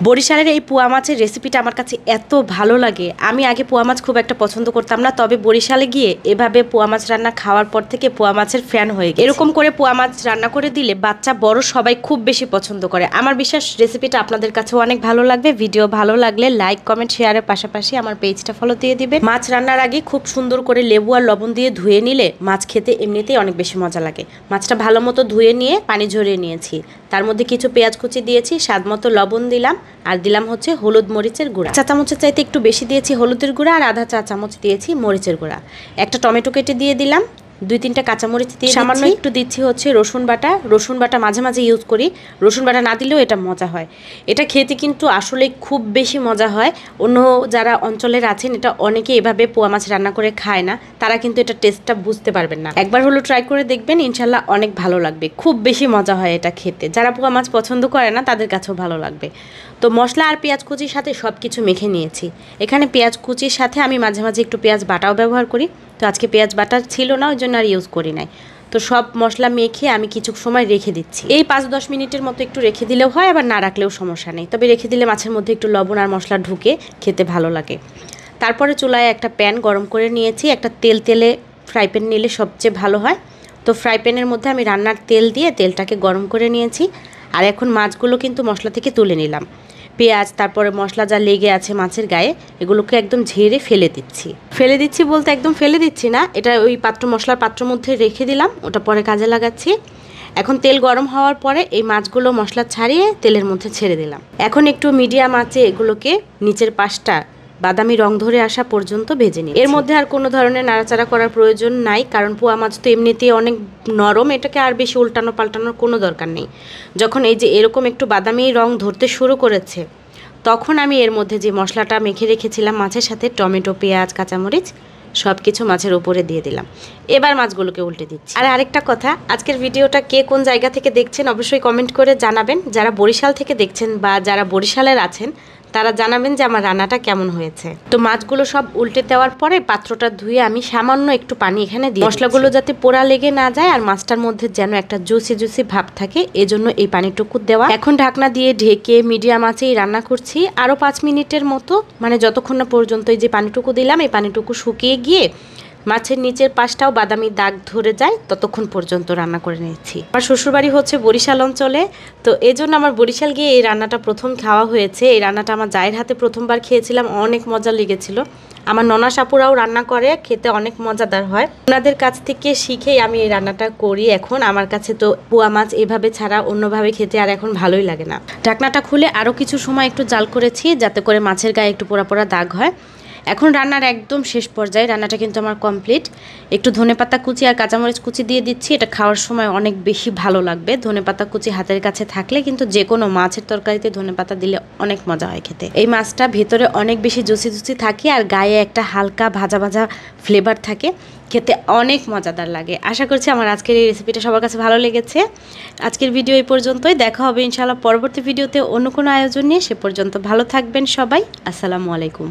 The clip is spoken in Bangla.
বরিশালের এই পোয়া মাছের রেসিপিটা আমার কাছে এত ভালো লাগে। আমি আগে পোয়া মাছ খুব একটা পছন্দ করতাম না, তবে বরিশালে গিয়ে এভাবে পোয়া মাছ রান্না খাওয়ার পর থেকে পোয়া মাছের ফ্যান হয়ে গেছি। এরকম করে পোয়া মাছ রান্না করে দিলে বাচ্চা বড় সবাই খুব বেশি পছন্দ করে। আমার বিশ্বাস রেসিপিটা আপনাদের কাছেও অনেক ভালো লাগবে। ভিডিও ভালো লাগলে লাইক কমেন্ট শেয়ারের পাশাপাশি আমার পেজটা ফলো দিয়ে দিবেন। মাছ রান্নার আগে খুব সুন্দর করে লেবু আর লবণ দিয়ে ধুয়ে নিলে মাছ খেতে এমনিতেই অনেক বেশি মজা লাগে। মাছটা ভালো মতো ধুয়ে নিয়ে পানি ঝরিয়ে নিয়েছি, তার মধ্যে কিছু পেঁয়াজ কুচি দিয়েছি, স্বাদ মতো লবণ দিলাম, আর দিলাম হচ্ছে হলুদ মরিচের গুঁড়া। চা চামচের চাইতে একটু বেশি দিয়েছি হলুদের গুঁড়া, আর আধা চা চামচ দিয়েছি মরিচের গুঁড়া। একটা টমেটো কেটে দিয়ে দিলাম, 2-3টা কাঁচামরিচ দিয়ে সামান্য একটু দিচ্ছি হচ্ছে রসুন বাটা। রসুন বাটা মাঝে মাঝে ইউজ করি, রসুন বাটা না দিলেও এটা মজা হয়। এটা খেতে কিন্তু আসলে খুব বেশি মজা হয়। অন্য যারা অঞ্চলের আছেন এটা অনেকে এভাবে পোয়া মাছ রান্না করে খায় না, তারা কিন্তু এটা টেস্টটা বুঝতে পারবেন না। একবার হলো ট্রাই করে দেখবেন, ইনশাল্লাহ অনেক ভালো লাগবে। খুব বেশি মজা হয় এটা খেতে। যারা পোয়া মাছ পছন্দ করে না তাদের কাছেও ভালো লাগবে। তো মশলা আর পেঁয়াজ কুচির সাথে সব কিছু মেখে নিয়েছি। এখানে পেঁয়াজ কুচির সাথে আমি মাঝে মাঝে একটু পেঁয়াজ বাটাও ব্যবহার করি, তো আজকে পেঁয়াজ বাটা ছিল না, ওই জন্য আর ইউজ করি নাই। তো সব মশলা মেখে আমি কিছু সময় রেখে দিচ্ছি। এই 5-10 মিনিটের মতো একটু রেখে দিলেও হয়, আবার না রাখলেও সমস্যা নেই, তবে রেখে দিলে মাছের মধ্যে একটু লবণ আর মশলা ঢুকে খেতে ভালো লাগে। তারপরে চুলায় একটা প্যান গরম করে নিয়েছি। একটা তেলে ফ্রাই প্যান নিলে সবচেয়ে ভালো হয়। তো ফ্রাই প্যানের মধ্যে আমি রান্নার তেল দিয়ে তেলটাকে গরম করে নিয়েছি। আর এখন মাছগুলো কিন্তু মশলা থেকে তুলে নিলাম। পেঁয়াজ তারপরে মশলা যা লেগে আছে মাছের গায়ে, এগুলোকে একদম ঝেড়ে ফেলে দিচ্ছি বলতে একদম ফেলে দিচ্ছি না, এটা ওই মশলার পাত্রের মধ্যে রেখে দিলাম, ওটা পরে কাজে লাগাচ্ছি। এখন তেল গরম হওয়ার পরে এই মাছগুলো মশলা ছাড়িয়ে তেলের মধ্যে ছেড়ে দিলাম। এখন একটু মিডিয়াম আঁচে এগুলোকে নিচের পাশটা বাদামি রং ধরে আসা পর্যন্ত ভেজে নিই। এর মধ্যে আর কোনো ধরনের নাড়াচাড়া করার প্রয়োজন নাই, কারণ পোয়া মাছ তো এমনিতেই অনেক নরম, এটাকে আর বেশি উল্টানো পাল্টানোর কোনো দরকার নেই। যখন এই যে এরকম একটু বাদামি রং ধরতে শুরু করেছে, তখন আমি এর মধ্যে যে মশলাটা মেখে রেখেছিলাম মাছের সাথে, টমেটো পেঁয়াজ কাঁচামরিচ সব কিছু মাছের উপরে দিয়ে দিলাম। এবার মাছগুলোকে উল্টে দিচ্ছি। আর আরেকটা কথা, আজকের ভিডিওটা কে কোন জায়গা থেকে দেখছেন অবশ্যই কমেন্ট করে জানাবেন। যারা বরিশাল থেকে দেখছেন বা যারা বরিশালের আছেন তারা জানাবেন যে আমার রান্নাটা কেমন হয়েছে। তো মাছগুলো সব উল্টে দেওয়ার পরে পাত্রটা ধুয়ে আমি সামান্য একটু পানি এখানে দিই, মশলাগুলো যাতে পোড়া লেগে না যায় আর মাছটার মধ্যে যেন একটা জুসি ভাব থাকে, এজন্য এই পানিটুকু দেওয়া। এখন ঢাকনা দিয়ে ঢেকে মিডিয়াম আঁচেই রান্না করছি আরও 5 মিনিটের মতো, মানে যতক্ষণ না পর্যন্ত এই যে পানিটুকু দিলাম এই পানিটুকু শুকিয়ে গিয়ে মাছের নিচের পাশটাও বাদামি দাগ ধরে যায়, ততক্ষণ পর্যন্ত রান্না করে নিচ্ছি। আমার শ্বশুরবাড়ি হচ্ছে বরিশাল অঞ্চলে, তো এজন্য আমার বরিশাল গিয়ে এই রান্নাটা প্রথম খাওয়া হয়েছে। এই রান্নাটা আমার জায়ের হাতে প্রথমবার খেয়েছিলাম, অনেক মজা লেগেছিল। আমার ননা সাপুরাও রান্না করে, খেতে অনেক মজাদার হয়। ওনাদের কাছ থেকে শিখেই আমি এই রান্নাটা করি। এখন আমার কাছে তো পোয়া মাছ এভাবে ছাড়া অন্যভাবে খেতে আর এখন ভালোই লাগে না। ঢাকনাটা খুলে আরও কিছু সময় একটু জাল করেছি, যাতে করে মাছের গায়ে একটু পোড়া পোড়া দাগ হয়। এখন রান্নার একদম শেষ পর্যায়ে, রান্নাটা কিন্তু আমার কমপ্লিট। একটু ধনেপাতা কুচি আর কাঁচামরিচ কুচি দিয়ে দিচ্ছি, এটা খাওয়ার সময় অনেক বেশি ভালো লাগবে। ধনেপাতা কুচি হাতের কাছে থাকলে কিন্তু যে কোনো মাছের তরকারিতে ধনেপাতা দিলে অনেক মজা হয় খেতে। এই মাছটা ভেতরে অনেক বেশি জুসি থাকে আর গায়ে একটা হালকা ভাজা ভাজা ফ্লেভার থাকে, খেতে অনেক মজাদার লাগে। আশা করছি আমার আজকের এই রেসিপিটা সবার কাছে ভালো লেগেছে। আজকের ভিডিও এই পর্যন্তই, দেখা হবে ইনশাআল্লাহ পরবর্তী ভিডিওতে অন্য কোনো আয়োজন নিয়ে। সে পর্যন্ত ভালো থাকবেন সবাই। আসসালামু আলাইকুম।